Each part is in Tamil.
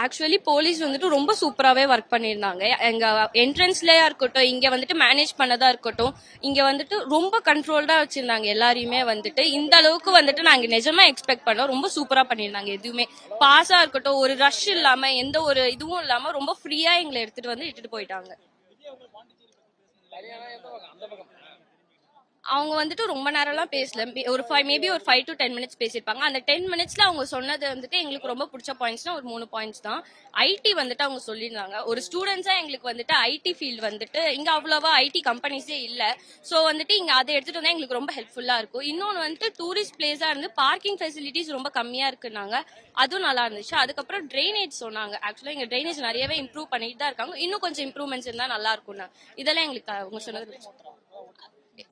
ஆக்சுவலி போலீஸ் வந்துட்டு ரொம்ப சூப்பராகவே ஒர்க் பண்ணியிருந்தாங்க. எங்க என்ட்ரன்ஸ்லயா இருக்கட்டும், இங்க வந்துட்டு மேனேஜ் பண்ணதா இருக்கட்டும், இங்க வந்துட்டு ரொம்ப கண்ட்ரோல்டா வச்சிருந்தாங்க எல்லாரையுமே. வந்துட்டு இந்த அளவுக்கு வந்துட்டு நாங்க நிஜமா எக்ஸ்பெக்ட் பண்ணோம். ரொம்ப சூப்பரா பண்ணியிருந்தாங்க. எதுவுமே பாஸா இருக்கட்டும், ஒரு ரஷ் இல்லாம, எந்த ஒரு இதுவும் இல்லாம ரொம்ப ஃப்ரீயா எங்களை எடுத்துட்டு வந்து இட்டுட்டு போயிட்டாங்க. அவங்க வந்துட்டு ரொம்ப நேரம்லாம் பேசல. ஒரு மேபி ஒரு 5 to 10 மினிட்ஸ் பேசியிருப்பாங்க. அந்த 10 மினிட்ஸ்ல அவங்க சொன்னது வந்துட்டு எங்களுக்கு ரொம்ப பிடிச்ச பாயிண்ட்ஸ்னா ஒரு 3 பாயிண்ட்ஸ் தான். ஐடி வந்துட்டு அவங்க சொல்லியிருந்தாங்க. ஒரு ஸ்டூடெண்ட்ஸா எங்களுக்கு வந்துட்டு ஐடி ஃபீல்டு வந்துட்டு இங்க அவ்வளவா ஐடி கம்பெனிஸே இல்ல. ஸோ வந்துட்டு இங்க அதை எடுத்துட்டு வந்தா எங்களுக்கு ரொம்ப ஹெல்ப்ஃபுல்லா இருக்கும். இன்னொன்று வந்துட்டு டூரிஸ்ட் பிளேஸா இருந்து பார்க்கிங் ஃபெசிலிட்டிஸ் ரொம்ப கம்மியா இருக்குன்னாங்க. அதுவும் நல்லா இருந்துச்சு. அதுக்கப்புறம் ட்ரைனேஜ் சொன்னாங்க. ஆக்சுவலா இங்க ட்ரைனேஜ் நிறையவே இம்ப்ரூவ் பண்ணிட்டு தான் இருக்காங்க. இன்னும் கொஞ்சம் இம்ப்ரூவ்மெண்ட்ஸ் இருந்தா நல்லா இருக்கும்னா இதெல்லாம் எங்களுக்கு அவங்க சொன்னது.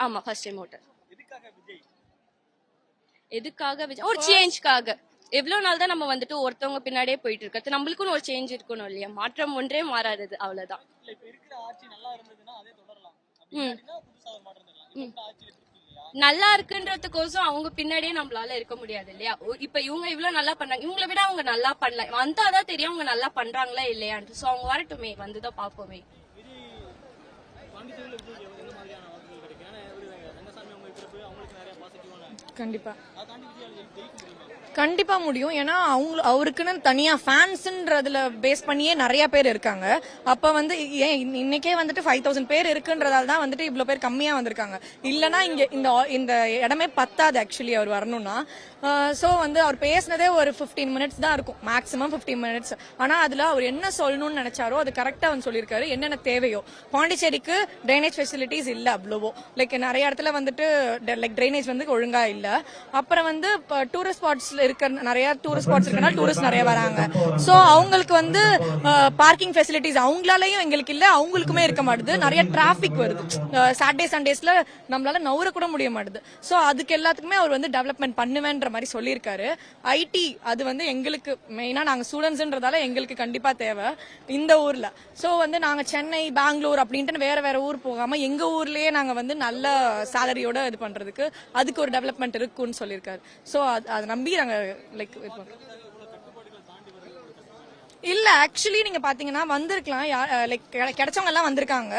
ஆமா, ஃபர்ஸ்ட் டைம் ஓட்டர். எதுக்காக விஜய்? ஒரு சேஞ்ச்காக. எவ்வளவு நாள் தான் நம்ம வந்துட்டு ஒருத்தவங்க பின்னாடியே போயிட்டு இருக்கிறது? நம்மளுக்குன்னு ஒரு சேஞ்ச் இருக்கணும் இல்லையா? மாற்றம் ஒன்றே மாறாதது, அவ்வளவுதான். நல்லா இருக்குன்றதுக்கோசம் அவங்க பின்னாடியே நம்மளால இருக்க முடியாது இல்லையா? இப்ப இவங்க இவ்வளவு நல்லா பண்றாங்க, இவங்களை விட அவங்க நல்லா பண்ணலாம். வந்தாதான் தெரியும் அவங்க நல்லா பண்றாங்களா இல்லையான்ட்டு. சோ அவங்க வரட்டுமே, வந்துதான் பாப்போமே. கண்டிப்பா கண்டிப்பா முடியும். ஏன்னா அவருக்குன்னு தனியா ஃபேன்ஸ்ன்றதுல பேஸ் பண்ணியே நிறைய பேர் இருக்காங்க. அப்ப வந்து ஏன் இன்னைக்கே வந்துட்டு 5000 பேர் இருக்குன்றதால தான் வந்துட்டு இவ்வளவு பேர் கம்மியா வந்திருக்காங்க. இல்லனா இங்க இந்த இடமே பத்தாது ஆக்சுவலி அவர் வரணும்னா. சோ வந்து அவர் பேசினதே ஒரு 15 மினிட்ஸ் தான் இருக்கும், மேக்ஸிமம் 15 மினிட்ஸ். ஆனா அதுல அவர் என்ன சொல்லணும்னு நினைச்சாரோ அது கரெக்டா வந்து சொல்லியிருக்காரு. என்னென்ன தேவையோ. பாண்டிச்சேரிக்கு ட்ரைனேஜ் ஃபெசிலிட்டிஸ் இல்ல அவ்வளவோ. லைக் நிறைய இடத்துல வந்துட்டு லைக் ட்ரைனேஜ் வந்து ஒழுங்கா இல்ல. அப்புறம் வந்து டூரிஸ்ட் ஸ்பாட்ஸ் இருக்க நிறைய டூரிஸ்ட் ஸ்பாட்ஸ் இருக்கனால டூரிஸ்ட் நிறைய வராங்க. சோ அவங்களுக்கு வந்து பார்க்கிங் ஃபெசிலிட்டிஸ் அவங்களாலயும் எங்களுக்கு இல்ல, அவங்களுக்குமே இருக்க மாட்டுது. நிறைய டிராபிக் வருது. சாட்டர்டே சண்டேஸ்ல நம்மளால நவுற கூட முடிய மாட்டுது. சோ அதுக்கு எல்லாத்துக்குமே அவர் வந்து டெவலப்மெண்ட் பண்ணுவேன்ற மாதிரி சொல்லியிருக்காரு. ஐடி அது வந்து எங்களுக்கு மெயினா நாங்க ஸ்டூடெண்ட்ஸ்ன்றதால எங்களுக்கு கண்டிப்பா தேவை இந்த ஊர்ல. சோ வந்து நாங்க சென்னை, பெங்களூர் அப்படின்ட்டு வேற வேற ஊர் போகாம எங்க ஊர்லயே நாங்க வந்து நல்ல சேலரியோட இது பண்றதுக்கு அதுக்கு ஒரு டெவலப்மெண்ட் இருக்குன்னு சொல்லியிருக்காரு. சோ அதை நம்பி நாங்க லைக் இல்ல ஆக்சுவலி நீங்க பாத்தீங்கன்னா வந்திருக்கலாம். லைக் கிடைச்சவங்க எல்லாம் வந்திருக்காங்க.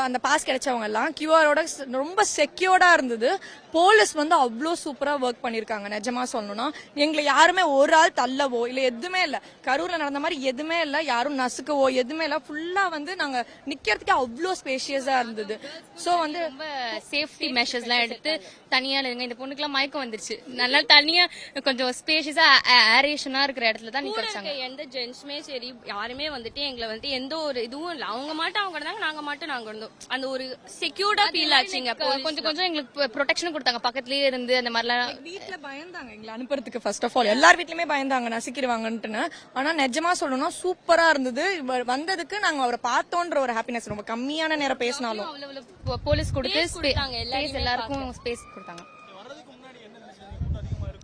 அந்த பாஸ் கிடைச்சவங்க எல்லாம் கியூஆரோட ரொம்ப செக்யூர்டா இருந்தது. போலீஸ் வந்து அவ்வளோ சூப்பரா ஒர்க் பண்ணிருக்காங்க. நிஜமா சொல்லணும்னா எங்களை யாருமே ஒரு ஆள் தள்ளவோ இல்ல எதுவுமே இல்ல. கரூர்ல நடந்த மாதிரி எதுவுமே இல்ல. யாரும் நசுக்கவோ எதுவுமே இல்ல. ஃபுல்லா வந்து நாங்க நிக்கிறதுக்கு அவ்வளோ ஸ்பேஷியஸா இருந்தது. சோ வந்து ரொம்ப சேஃப்டி மெஷர்ஸ் எல்லாம் எடுத்து தனியா இருங்க. இந்த பொண்ணுக்கு எல்லாம் மயக்கம் வந்துருச்சு. நல்லா தனியா கொஞ்சம் ஸ்பேஷியஸா ஏரேஷனா இருக்கிற இடத்துல தான் நிக்கிறாங்க. எந்த ஜென்ஸுமே சரி யாருமே வந்துட்டு எங்களை வந்து எந்த ஒரு இதுவும் இல்ல. அவங்க மட்டும் அவங்க இருந்தாங்க, நாங்க மட்டும் நாங்க இருந்தோம். அந்த ஒரு செக்யூர்டா ஃபீல் ஆச்சுங்க. கொஞ்சம் கொஞ்சம் எங்களுக்கு ப்ரொடெக்ஷன் கொடுத்தாங்க. பக்கத்துலயே இருந்து அந்த மாதிரிலாம். வீட்டுல பயந்தாங்க எங்களை அனுப்புறதுக்கு. ஃபர்ஸ்ட் ஆஃப் ஆல் எல்லார் வீட்லயுமே பயந்தாங்க நசிக்கிடுவாங்கன்னு. ஆனா நிஜமா சொல்லணும் சூப்பரா இருந்தது. வந்ததுக்கு நாங்க அவரை பார்த்தோன்ற ஒரு ஹாப்பினஸ். ரொம்ப கம்மியான நேரம் பேசினாலும் போலீஸ் கொடுத்து எல்லாருக்கும் ஸ்பேஸ் கொடுத்தாங்க.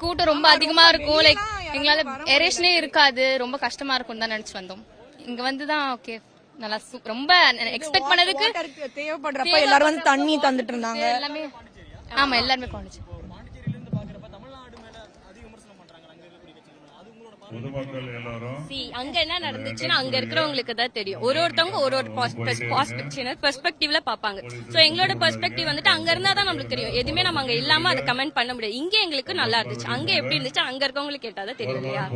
கூட்டம் ரொம்ப அதிகமா இருக்கும். லைக் எங்களால எரேஷனே இருக்காது. ரொம்ப கஷ்டமா இருக்கும் தான் நினைச்சு வந்தோம். இங்க வந்துதான் ஓகே நல்லா ரொம்ப எக்ஸ்பெக்ட் பண்ணதுக்கு தேவைப்படுறப்ப எல்லாரும் வந்து தண்ணி தந்துட்டு இருந்தாங்க. எல்லாமே ஆமா எல்லாருமே காலேஜ் அங்க என்ன நடந்துச்சுன்னா அங்க இருக்கிறவங்களுக்கு தான் தெரியும். ஒருத்தவங்க ஒரு பெர்ஸ்பெக்டிவ்ல பாப்பாங்க. சோ எங்களோட பெர்ஸ்பெக்டிவ் வந்துட்டு அங்க இருந்தா தான் நம்மளுக்கு தெரியும். எதுவுமே நம்ம அங்க இல்லாம அதை கமெண்ட் பண்ண முடியாது. இங்க எங்களுக்கு நல்லா இருந்துச்சு, அங்க எப்படி இருந்துச்சு அங்க இருக்கவங்களுக்கு கேட்டாதான் தெரியும் இல்லையா?